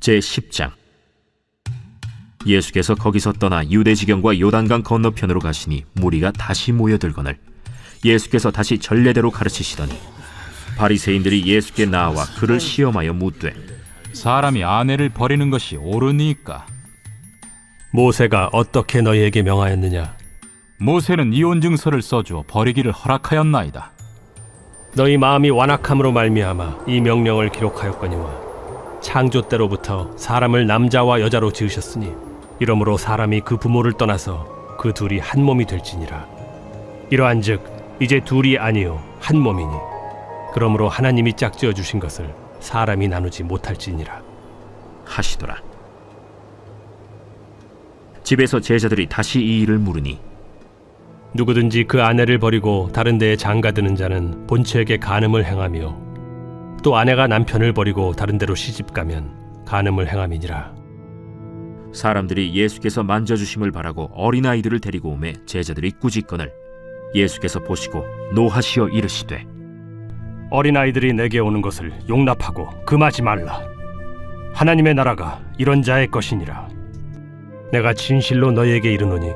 제10장. 예수께서 거기서 떠나 유대지경과 요단강 건너편으로 가시니 무리가 다시 모여들거늘 예수께서 다시 전례대로 가르치시더니 바리새인들이 예수께 나와 그를 시험하여 묻되, 사람이 아내를 버리는 것이 옳으니까? 모세가 어떻게 너희에게 명하였느냐? 모세는 이혼 증서를 써주어 버리기를 허락하였나이다. 너희 마음이 완악함으로 말미암아 이 명령을 기록하였거니와 창조 때로부터 사람을 남자와 여자로 지으셨으니 이러므로 사람이 그 부모를 떠나서 그 둘이 한 몸이 될지니라. 이러한즉 이제 둘이 아니요 한 몸이니 그러므로 하나님이 짝지어 주신 것을 사람이 나누지 못할지니라 하시더라. 집에서 제자들이 다시 이 일을 물으니, 누구든지 그 아내를 버리고 다른 데에 장가드는 자는 본처에게 간음을 행하며 또 아내가 남편을 버리고 다른 데로 시집가면 간음을 행함이니라. 사람들이 예수께서 만져주심을 바라고 어린아이들을 데리고 오매 제자들이 꾸짖거늘 예수께서 보시고 노하시어 이르시되, 어린아이들이 내게 오는 것을 용납하고 금하지 말라. 하나님의 나라가 이런 자의 것이니라. 내가 진실로 너희에게 이르노니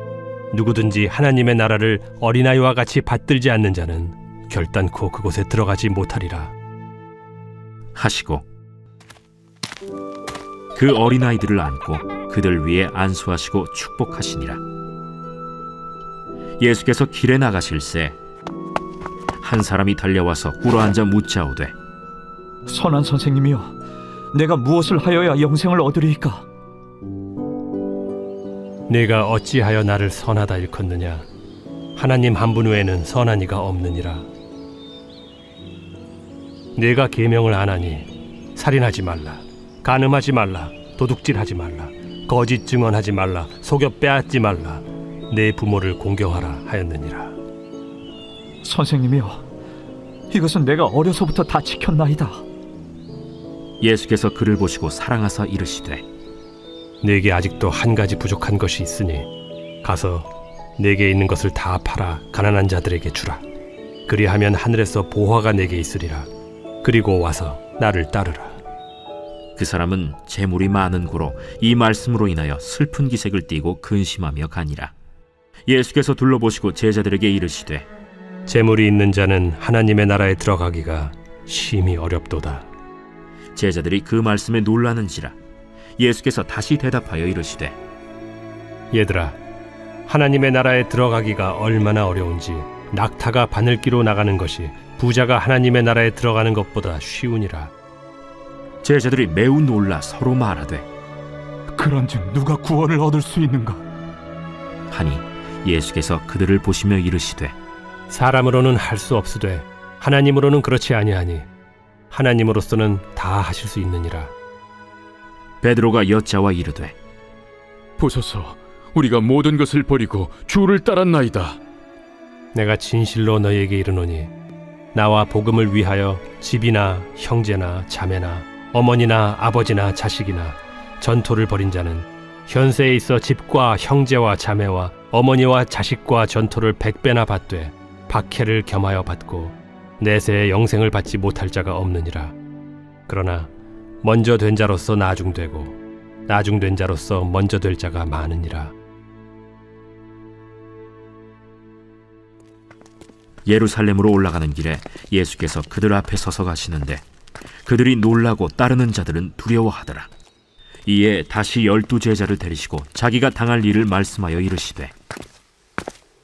누구든지 하나님의 나라를 어린아이와 같이 받들지 않는 자는 결단코 그곳에 들어가지 못하리라 하시고 그 어린아이들을 안고 그들 위에 안수하시고 축복하시니라. 예수께서 길에 나가실새 한 사람이 달려와서 꿇어앉아 묻자오되, 선한 선생님이여, 내가 무엇을 하여야 영생을 얻으리이까? 네가 어찌하여 나를 선하다 일컫느냐? 하나님 한 분 외에는 선한 이가 없느니라. 네가 계명을 안 하니 살인하지 말라, 간음하지 말라, 도둑질하지 말라, 거짓 증언하지 말라, 속여 빼앗지 말라, 내 부모를 공경하라 하였느니라. 선생님이여, 이것은 내가 어려서부터 다 지켰나이다. 예수께서 그를 보시고 사랑하사 이르시되, 네게 아직도 한 가지 부족한 것이 있으니 가서 네게 있는 것을 다 팔아 가난한 자들에게 주라. 그리하면 하늘에서 보화가 네게 있으리라. 그리고 와서 나를 따르라. 그 사람은 재물이 많은 고로 이 말씀으로 인하여 슬픈 기색을 띠고 근심하며 가니라. 예수께서 둘러보시고 제자들에게 이르시되, 재물이 있는 자는 하나님의 나라에 들어가기가 심히 어렵도다. 제자들이 그 말씀에 놀라는지라. 예수께서 다시 대답하여 이르시되, 얘들아, 하나님의 나라에 들어가기가 얼마나 어려운지 낙타가 바늘기로 나가는 것이 부자가 하나님의 나라에 들어가는 것보다 쉬우니라. 제자들이 매우 놀라 서로 말하되, 그런즉 누가 구원을 얻을 수 있는가? 하니 예수께서 그들을 보시며 이르시되, 사람으로는 할 수 없으되 하나님으로는 그렇지 아니하니 하나님으로서는 다 하실 수 있느니라. 베드로가 여짜와 이르되, 보소서, 우리가 모든 것을 버리고 주를 따랐나이다. 내가 진실로 너희에게 이르노니 나와 복음을 위하여 집이나 형제나 자매나 어머니나 아버지나 자식이나 전토를 벌인 자는 현세에 있어 집과 형제와 자매와 어머니와 자식과 전토를 100배나 받되 박해를 겸하여 받고 내세에 영생을 받지 못할 자가 없느니라. 그러나 먼저 된 자로서 나중되고 나중된 자로서 먼저 될 자가 많으니라. 예루살렘으로 올라가는 길에 예수께서 그들 앞에 서서 가시는데 그들이 놀라고 따르는 자들은 두려워하더라. 이에 다시 12 제자를 데리시고 자기가 당할 일을 말씀하여 이르시되,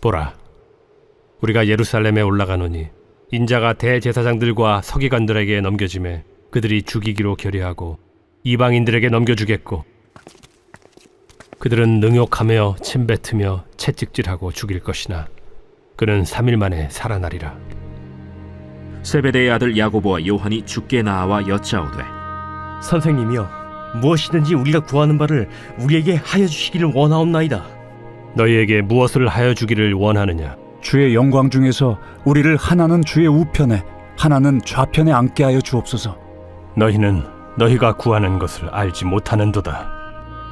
보라, 우리가 예루살렘에 올라가노니 인자가 대제사장들과 서기관들에게 넘겨지매 그들이 죽이기로 결의하고 이방인들에게 넘겨주겠고 그들은 능욕하며 침뱉으며 채찍질하고 죽일 것이나 그는 3일 만에 살아나리라. 세베대의 아들 야고보와 요한이 주께 나와 여짜오되, 선생님이여, 무엇이든지 우리가 구하는 바를 우리에게 하여 주시기를 원하옵나이다. 너희에게 무엇을 하여 주기를 원하느냐? 주의 영광 중에서 우리를 하나는 주의 우편에 하나는 좌편에 앉게 하여 주옵소서. 너희는 너희가 구하는 것을 알지 못하는도다.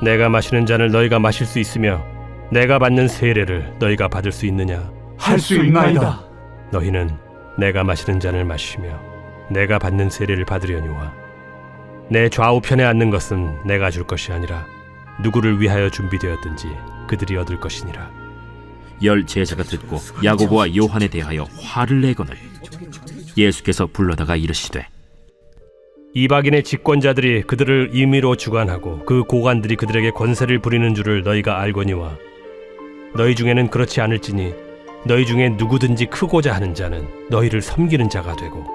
내가 마시는 잔을 너희가 마실 수 있으며 내가 받는 세례를 너희가 받을 수 있느냐? 할 수 있나이다. 너희는 내가 마시는 잔을 마시며 내가 받는 세례를 받으려니와 내 좌우편에 앉는 것은 내가 줄 것이 아니라 누구를 위하여 준비되었든지 그들이 얻을 것이니라. 10 제자가 듣고 야고보와 요한에 대하여 화를 내거늘 예수께서 불러다가 이르시되 이방인의 집권자들이 그들을 임의로 주관하고 그 고관들이 그들에게 권세를 부리는 줄을 너희가 알거니와 너희 중에는 그렇지 않을지니 너희 중에 누구든지 크고자 하는 자는 너희를 섬기는 자가 되고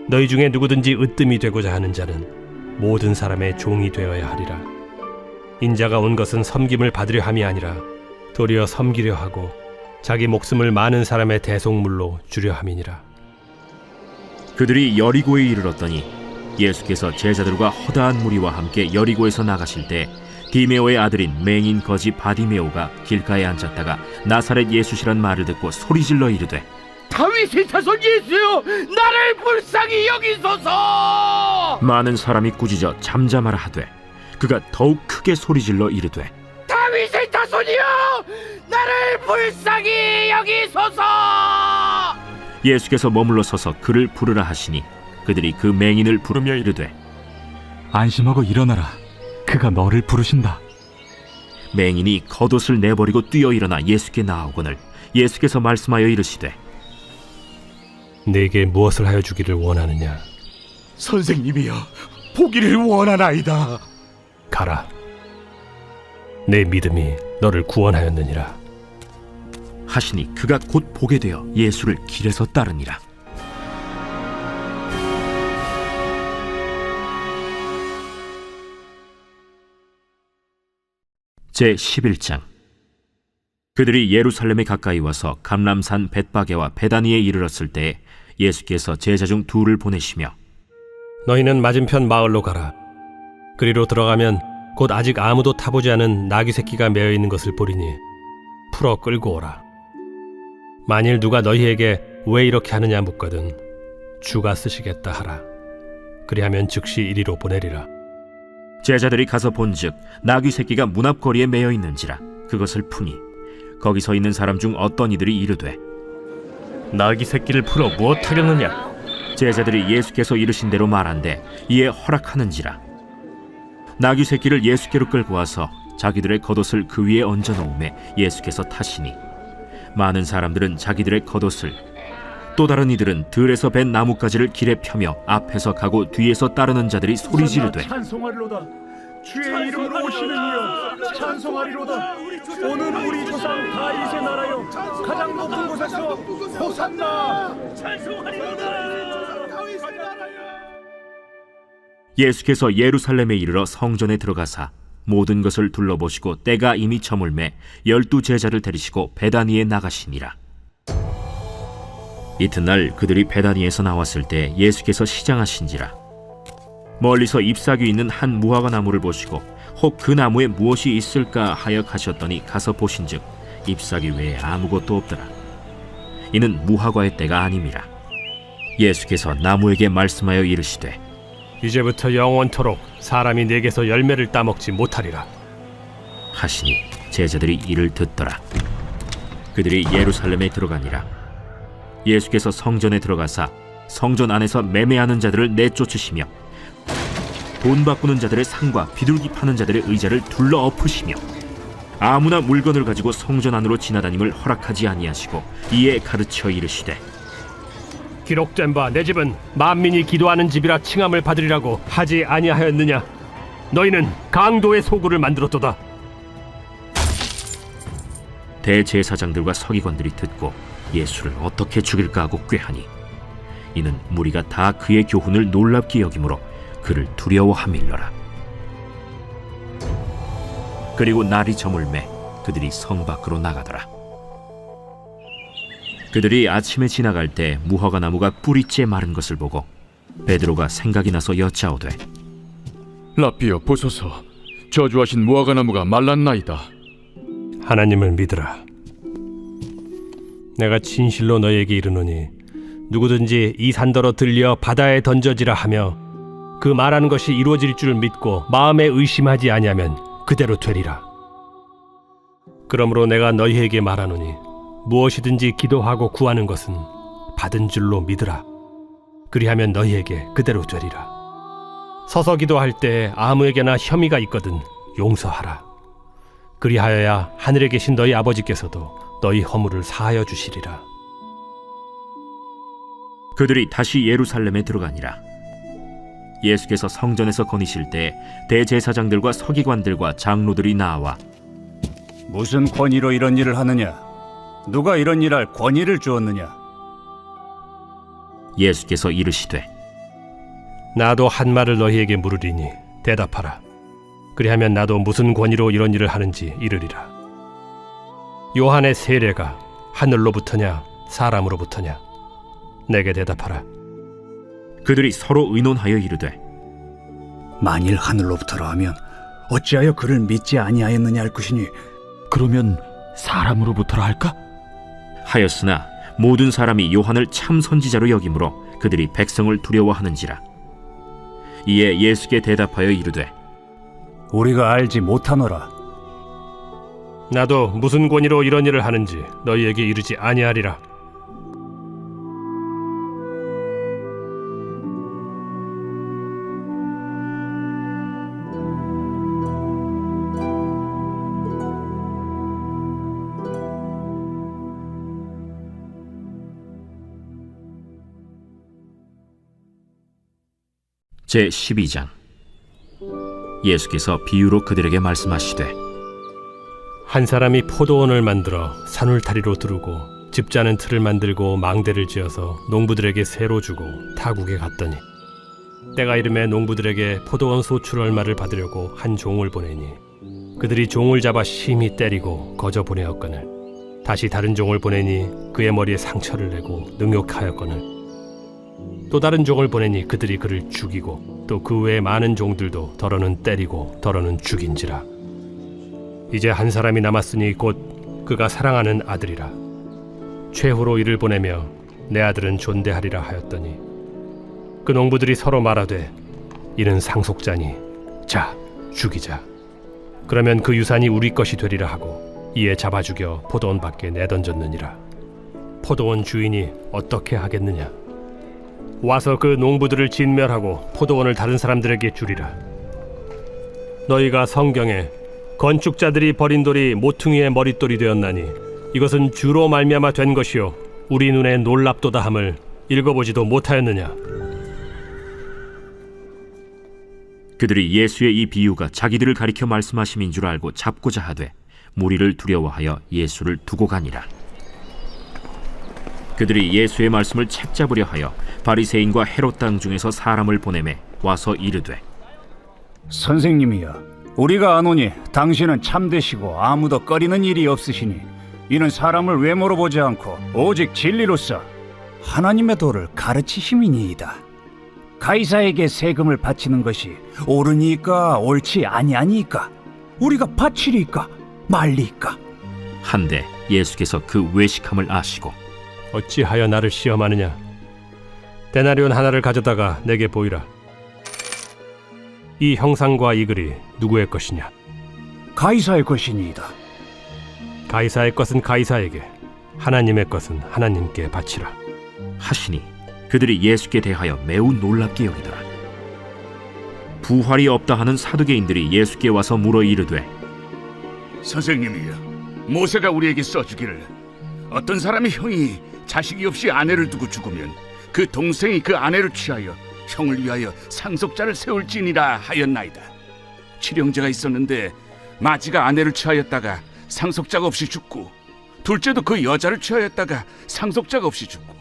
너희 중에 누구든지 으뜸이 되고자 하는 자는 모든 사람의 종이 되어야 하리라. 인자가 온 것은 섬김을 받으려 함이 아니라 도리어 섬기려 하고 자기 목숨을 많은 사람의 대속물로 주려 함이니라. 그들이 여리고에 이르렀더니 예수께서 제자들과 허다한 무리와 함께 여리고에서 나가실 때 디메오의 아들인 맹인 거지 바디메오가 길가에 앉았다가 나사렛 예수시란 말을 듣고 소리질러 이르되 다윗의 자손 예수여, 나를 불쌍히 여기소서. 많은 사람이 꾸짖어 잠잠하라 하되 그가 더욱 크게 소리질러 이르되 다윗의 자손이여, 나를 불쌍히 여기소서. 예수께서 머물러 서서 그를 부르라 하시니 그들이 그 맹인을 부르며 이르되 안심하고 일어나라. 그가 너를 부르신다. 맹인이 겉옷을 내버리고 뛰어 일어나 예수께 나아오거늘 예수께서 말씀하여 이르시되 내게 무엇을 하여 주기를 원하느냐? 선생님이여, 보기를 원하나이다. 가라. 내 믿음이 너를 구원하였느니라. 하시니 그가 곧 보게 되어 예수를 길에서 따르니라. 제11장. 그들이 예루살렘에 가까이 와서 감람산 벳바게와 베다니에 이르렀을 때에 예수께서 제자 중 둘을 보내시며 너희는 맞은편 마을로 가라. 그리로 들어가면 곧 아직 아무도 타보지 않은 나귀 새끼가 매어 있는 것을 보리니 풀어 끌고 오라. 만일 누가 너희에게 왜 이렇게 하느냐 묻거든 주가 쓰시겠다 하라. 그리하면 즉시 이리로 보내리라. 제자들이 가서 본즉 나귀 새끼가 문 앞거리에 매어 있는지라 그것을 푸니 거기 서 있는 사람 중 어떤 이들이 이르되 나귀 새끼를 풀어 무엇하려느냐? 제자들이 예수께서 이르신 대로 말한대 이에 허락하는지라. 나귀 새끼를 예수께로 끌고 와서 자기들의 겉옷을 그 위에 얹어 놓음에 예수께서 타시니 많은 사람들은 자기들의 겉옷을 또 다른 이들은 들에서 벤 나뭇가지를 길에 펴며 앞에서 가고 뒤에서 따르는 자들이 소리 지르되 찬송하리로다. 주의 이름으로 오시는 이여 찬송하리로다. 오늘 우리 조상 다윗의 나라여 가장 높은 곳에서 호산나. 예수께서 예루살렘에 이르러 성전에 들어가사 모든 것을 둘러보시고 때가 이미 저물매 12 제자를 데리시고 베다니에 나가시니라. 이튿날 그들이 베다니에서 나왔을 때 예수께서 시장하신지라. 멀리서 잎사귀 있는 한 무화과 나무를 보시고 혹 그 나무에 무엇이 있을까 하여 가셨더니 가서 보신즉 잎사귀 외에 아무것도 없더라. 이는 무화과의 때가 아님이라. 예수께서 나무에게 말씀하여 이르시되 이제부터 영원토록 사람이 내게서 열매를 따먹지 못하리라 하시니 제자들이 이를 듣더라. 그들이 예루살렘에 들어가니라. 예수께서 성전에 들어가사 성전 안에서 매매하는 자들을 내쫓으시며 돈 바꾸는 자들의 상과 비둘기 파는 자들의 의자를 둘러 엎으시며 아무나 물건을 가지고 성전 안으로 지나다님을 허락하지 아니하시고 이에 가르쳐 이르시되 기록된 바 내 집은 만민이 기도하는 집이라 칭함을 받으리라고 하지 아니하였느냐? 너희는 강도의 소굴을 만들었도다. 대제사장들과 서기관들이 듣고 예수를 어떻게 죽일까 하고 꾀하니 이는 무리가 다 그의 교훈을 놀랍게 여김으로 그를 두려워함일러라. 그리고 날이 저물매 그들이 성 밖으로 나가더라. 그들이 아침에 지나갈 때 무화과 나무가 뿌리째 마른 것을 보고 베드로가 생각이 나서 여짜오되 라삐여 보소서, 저주하신 무화과 나무가 말랐나이다. 하나님을 믿으라. 내가 진실로 너희에게 이르노니 누구든지 이 산더러 들려 바다에 던져지라 하며 그 말하는 것이 이루어질 줄 믿고 마음에 의심하지 아니하면 그대로 되리라. 그러므로 내가 너희에게 말하노니 무엇이든지 기도하고 구하는 것은 받은 줄로 믿으라. 그리하면 너희에게 그대로 되리라. 서서 기도할 때 아무에게나 혐의가 있거든 용서하라. 그리하여야 하늘에 계신 너희 아버지께서도 너희 허물을 사하여 주시리라. 그들이 다시 예루살렘에 들어가니라. 예수께서 성전에서 거니실 때 대제사장들과 서기관들과 장로들이 나와 무슨 권위로 이런 일을 하느냐? 누가 이런 일할 권위를 주었느냐? 예수께서 이르시되 나도 한 말을 너희에게 물으리니 대답하라. 그리하면 나도 무슨 권위로 이런 일을 하는지 이르리라. 요한의 세례가 하늘로부터냐 사람으로부터냐? 내게 대답하라. 그들이 서로 의논하여 이르되 만일 하늘로부터라 하면 어찌하여 그를 믿지 아니하였느냐 할 것이니 그러면 사람으로부터라 할까? 하였으나 모든 사람이 요한을 참 선지자로 여기므로 그들이 백성을 두려워하는지라. 이에 예수께 대답하여 이르되 우리가 알지 못하노라. 나도 무슨 권위로 이런 일을 하는지 너희에게 이르지 아니하리라. 제12장. 예수께서 비유로 그들에게 말씀하시되 한 사람이 포도원을 만들어 산울타리로 두르고 집자는 틀을 만들고 망대를 지어서 농부들에게 새로 주고 타국에 갔더니 때가 이름에 농부들에게 포도원 소출 얼마를 받으려고 한 종을 보내니 그들이 종을 잡아 심히 때리고 거저 보내었거늘 다시 다른 종을 보내니 그의 머리에 상처를 내고 능욕하였거늘 또 다른 종을 보내니 그들이 그를 죽이고 또 그 외에 많은 종들도 더러는 때리고 더러는 죽인지라. 이제 한 사람이 남았으니 곧 그가 사랑하는 아들이라. 최후로 이를 보내며 내 아들은 존대하리라 하였더니 그 농부들이 서로 말하되 이는 상속자니 자 죽이자. 그러면 그 유산이 우리 것이 되리라 하고 이에 잡아 죽여 포도원 밖에 내던졌느니라. 포도원 주인이 어떻게 하겠느냐? 와서 그 농부들을 진멸하고 포도원을 다른 사람들에게 주리라. 너희가 성경에 건축자들이 버린 돌이 모퉁이의 머릿돌이 되었나니 이것은 주로 말미암아 된 것이요 우리 눈에 놀랍도다 함을 읽어보지도 못하였느냐? 그들이 예수의 이 비유가 자기들을 가리켜 말씀하심인 줄 알고 잡고자 하되 무리를 두려워하여 예수를 두고 가니라. 그들이 예수의 말씀을 책잡으려 하여 바리새인과 헤롯 당 중에서 사람을 보내매 와서 이르되 선생님이여, 우리가 아노니 당신은 참되시고 아무도 꺼리는 일이 없으시니 이는 사람을 외모로 보지 않고 오직 진리로서 하나님의 도를 가르치심이니이다. 가이사에게 세금을 바치는 것이 옳으니까 옳지 아니하니까 우리가 바치리까 말리까. 한데 예수께서 그 외식함을 아시고 어찌하여 나를 시험하느냐? 데나리온 하나를 가져다가 내게 보이라. 이 형상과 이 글이 누구의 것이냐? 가이사의 것이니이다. 가이사의 것은 가이사에게, 하나님의 것은 하나님께 바치라. 하시니 그들이 예수께 대하여 매우 놀랍게 여기더라. 부활이 없다 하는 사두개인들이 예수께 와서 물어 이르되 선생님이여, 모세가 우리에게 써주기를 어떤 사람의 형이 자식이 없이 아내를 두고 죽으면 그 동생이 그 아내를 취하여 형을 위하여 상속자를 세울지니라 하였나이다. 칠형제가 있었는데 마지가 아내를 취하였다가 상속자가 없이 죽고, 둘째도 그 여자를 취하였다가 상속자가 없이 죽고,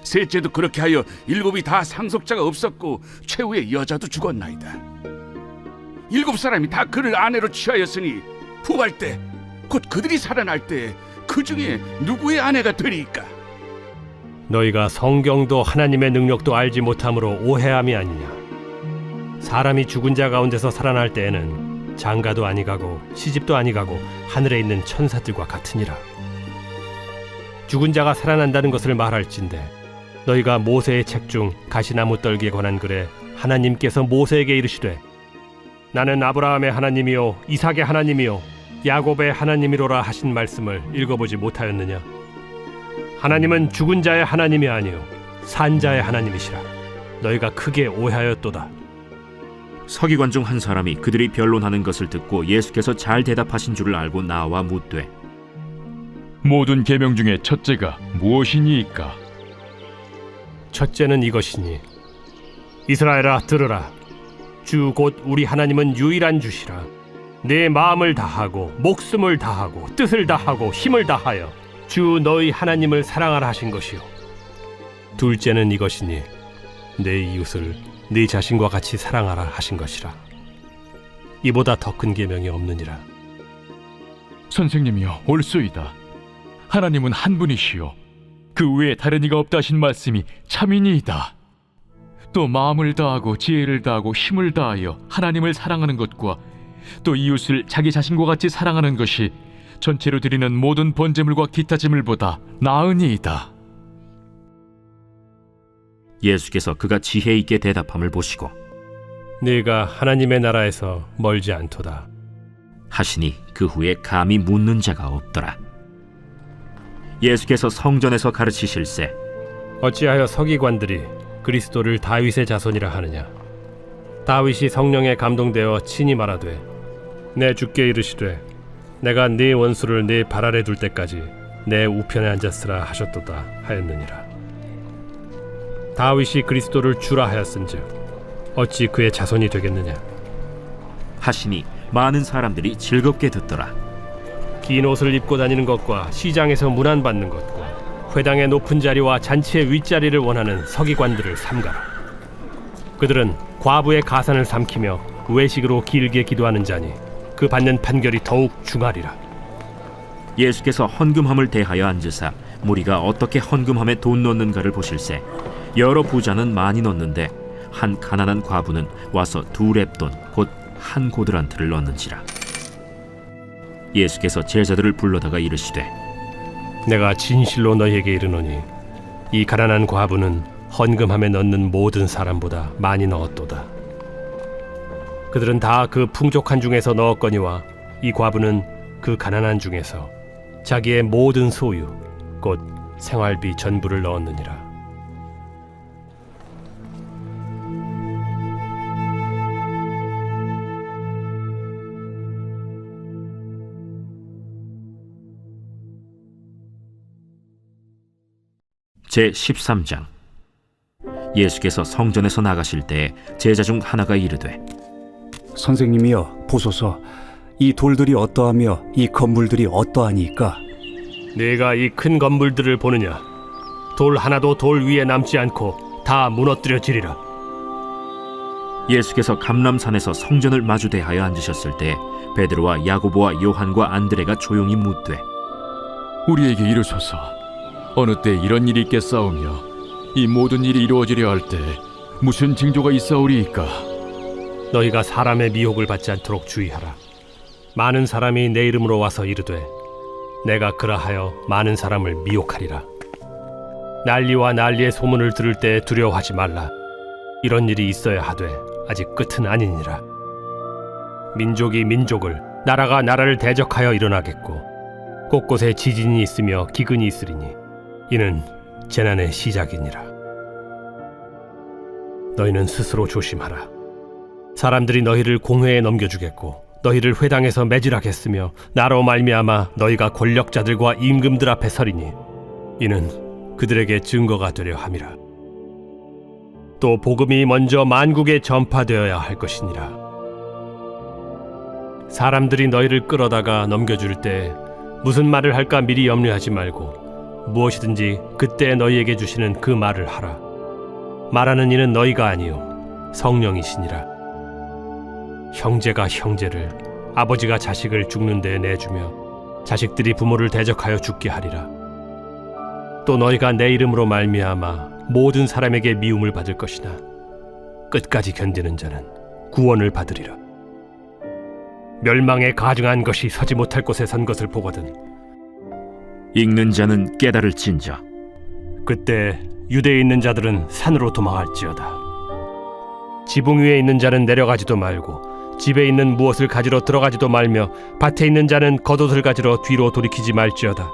셋째도 그렇게 하여 일곱이 다 상속자가 없었고 최후에 여자도 죽었나이다. 일곱 사람이 다 그를 아내로 취하였으니 부활 때 곧 그들이 살아날 때 그 중에 누구의 아내가 되리까? 너희가 성경도 하나님의 능력도 알지 못함으로 오해함이 아니냐? 사람이 죽은 자 가운데서 살아날 때에는 장가도 아니가고 시집도 아니가고 하늘에 있는 천사들과 같으니라. 죽은 자가 살아난다는 것을 말할진대 너희가 모세의 책 중 가시나무 떨기에 관한 글에 하나님께서 모세에게 이르시되 나는 아브라함의 하나님이요 이삭의 하나님이요 야곱의 하나님이로라 하신 말씀을 읽어보지 못하였느냐? 하나님은 죽은 자의 하나님이 아니요 산 자의 하나님이시라. 너희가 크게 오해하였도다. 서기관 중 한 사람이 그들이 변론하는 것을 듣고 예수께서 잘 대답하신 줄을 알고 나와 묻되 모든 계명 중에 첫째가 무엇이니이까? 첫째는 이것이니 이스라엘아 들으라. 주 곧 우리 하나님은 유일한 주시라. 내 마음을 다하고 목숨을 다하고 뜻을 다하고 힘을 다하여 주 너희 하나님을 사랑하라 하신 것이요. 둘째는 이것이니 내 이웃을 네 자신과 같이 사랑하라 하신 것이라. 이보다 더 큰 계명이 없느니라. 선생님이여 옳소이다. 하나님은 한 분이시요 그 외에 다른 이가 없다 하신 말씀이 참이니이다. 또 마음을 다하고 지혜를 다하고 힘을 다하여 하나님을 사랑하는 것과 또 이웃을 자기 자신과 같이 사랑하는 것이 전체로 드리는 모든 번제물과 기타 제물보다 나으니이다. 예수께서 그가 지혜 있게 대답함을 보시고 네가 하나님의 나라에서 멀지 않도다 하시니 그 후에 감히 묻는 자가 없더라. 예수께서 성전에서 가르치실세 어찌하여 서기관들이 그리스도를 다윗의 자손이라 하느냐. 다윗이 성령에 감동되어 친히 말하되 내 주께 이르시되 내가 네 원수를 네 발 아래 둘 때까지 내 우편에 앉았으라 하셨도다 하였느니라. 다윗이 그리스도를 주라 하였은즉 어찌 그의 자손이 되겠느냐. 하시니 많은 사람들이 즐겁게 듣더라. 긴 옷을 입고 다니는 것과 시장에서 문안받는 것과 회당의 높은 자리와 잔치의 윗자리를 원하는 서기관들을 삼가라. 그들은 과부의 가산을 삼키며 외식으로 길게 기도하는 자니 그 받는 판결이 더욱 중하리라. 예수께서 헌금함을 대하여 앉으사 무리가 어떻게 헌금함에 돈 넣는가를 보실세 여러 부자는 많이 넣는데 한 가난한 과부는 와서 2렙돈 곧 한 고드란트를 넣는지라. 예수께서 제자들을 불러다가 이르시되 내가 진실로 너희에게 이르노니 이 가난한 과부는 헌금함에 넣는 모든 사람보다 많이 넣었도다. 그들은 다 그 풍족한 중에서 넣었거니와 이 과부는 그 가난한 중에서 자기의 모든 소유 곧 생활비 전부를 넣었느니라. 제13장. 예수께서 성전에서 나가실 때에 제자 중 하나가 이르되 선생님이여 보소서. 이 돌들이 어떠하며 이 건물들이 어떠하니까? 네가 이 큰 건물들을 보느냐. 돌 하나도 돌 위에 남지 않고 다 무너뜨려지리라. 예수께서 감람산에서 성전을 마주 대하여 앉으셨을 때 베드로와 야고보와 요한과 안드레가 조용히 묻되 우리에게 이르소서. 어느 때 이런 일이 있겠사오며 이 모든 일이 이루어지려 할 때 무슨 징조가 있사오리이까? 너희가 사람의 미혹을 받지 않도록 주의하라. 많은 사람이 내 이름으로 와서 이르되 내가 그라하여 많은 사람을 미혹하리라. 난리와 난리의 소문을 들을 때 두려워하지 말라. 이런 일이 있어야 하되 아직 끝은 아니니라. 민족이 민족을 나라가 나라를 대적하여 일어나겠고 곳곳에 지진이 있으며 기근이 있으리니 이는 재난의 시작이니라. 너희는 스스로 조심하라. 사람들이 너희를 공회에 넘겨주겠고 너희를 회당에서 매질하겠으며 나로 말미암아 너희가 권력자들과 임금들 앞에 서리니 이는 그들에게 증거가 되려 함이라. 또 복음이 먼저 만국에 전파되어야 할 것이니라. 사람들이 너희를 끌어다가 넘겨줄 때 무슨 말을 할까 미리 염려하지 말고 무엇이든지 그때 너희에게 주시는 그 말을 하라. 말하는 이는 너희가 아니요 성령이시니라. 형제가 형제를 아버지가 자식을 죽는 데에 내주며 자식들이 부모를 대적하여 죽게 하리라. 또 너희가 내 이름으로 말미암아 모든 사람에게 미움을 받을 것이나 끝까지 견디는 자는 구원을 받으리라. 멸망에 가증한 것이 서지 못할 곳에 선 것을 보거든 읽는 자는 깨달을진저. 그때 유대에 있는 자들은 산으로 도망할지어다. 지붕 위에 있는 자는 내려가지도 말고 집에 있는 무엇을 가지러 들어가지도 말며 밭에 있는 자는 겉옷을 가지러 뒤로 돌이키지 말지어다.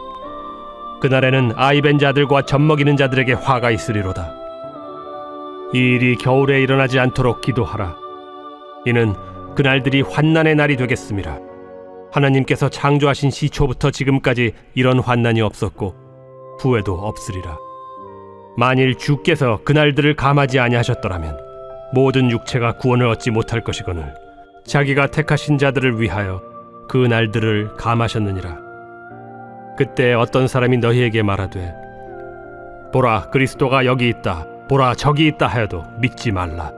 그날에는 아이 벤 자들과 젖먹이는 자들에게 화가 있으리로다. 이 일이 겨울에 일어나지 않도록 기도하라. 이는 그날들이 환난의 날이 되겠습니다. 하나님께서 창조하신 시초부터 지금까지 이런 환난이 없었고 후에도 없으리라. 만일 주께서 그날들을 감하지 아니하셨더라면 모든 육체가 구원을 얻지 못할 것이거늘 자기가 택하신 자들을 위하여 그 날들을 감하셨느니라. 그때 어떤 사람이 너희에게 말하되 보라 그리스도가 여기 있다, 보라 저기 있다 하여도 믿지 말라.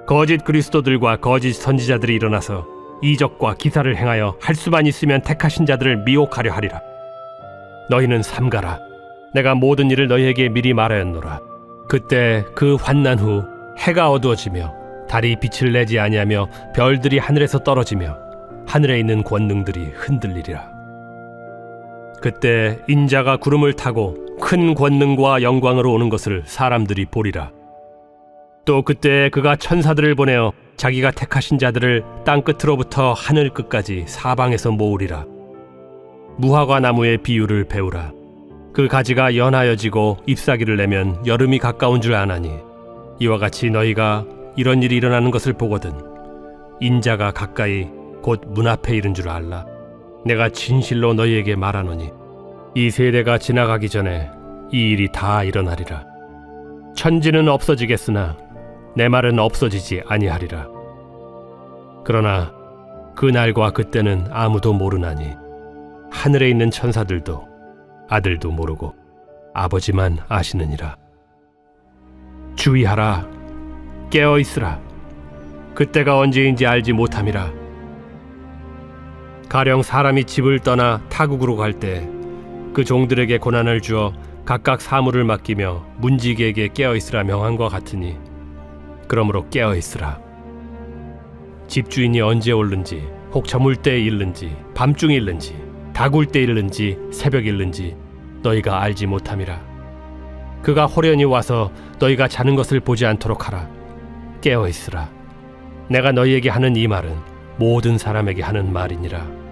거짓 그리스도들과 거짓 선지자들이 일어나서 이적과 기사를 행하여 할 수만 있으면 택하신 자들을 미혹하려 하리라. 너희는 삼가라. 내가 모든 일을 너희에게 미리 말하였노라. 그때 그 환난 후 해가 어두워지며 달이 빛을 내지 아니하며 별들이 하늘에서 떨어지며 하늘에 있는 권능들이 흔들리리라. 그때 인자가 구름을 타고 큰 권능과 영광으로 오는 것을 사람들이 보리라. 또 그때 그가 천사들을 보내어 자기가 택하신 자들을 땅 끝으로부터 하늘 끝까지 사방에서 모으리라. 무화과 나무의 비유를 배우라. 그 가지가 연하여지고 잎사귀를 내면 여름이 가까운 줄 아나니 이와 같이 너희가 이런 일이 일어나는 것을 보거든 인자가 가까이 곧 문 앞에 이른 줄 알라. 내가 진실로 너희에게 말하노니 이 세대가 지나가기 전에 이 일이 다 일어나리라. 천지는 없어지겠으나 내 말은 없어지지 아니하리라. 그러나 그 날과 그때는 아무도 모르나니 하늘에 있는 천사들도 아들도 모르고 아버지만 아시느니라. 주의하라. 깨어 있으라. 그때가 언제인지 알지 못함이라. 가령 사람이 집을 떠나 타국으로 갈 때 그 종들에게 고난을 주어 각각 사물을 맡기며 문지기에게 깨어 있으라 명한과 같으니 그러므로 깨어 있으라. 집주인이 언제 오는지 혹 저물 때에 일는지 밤중에 일는지 다굴 때 일는지 새벽 일는지 너희가 알지 못함이라. 그가 호련히 와서 너희가 자는 것을 보지 않도록 하라. 깨어 있으라. 내가 너희에게 하는 이 말은 모든 사람에게 하는 말이니라.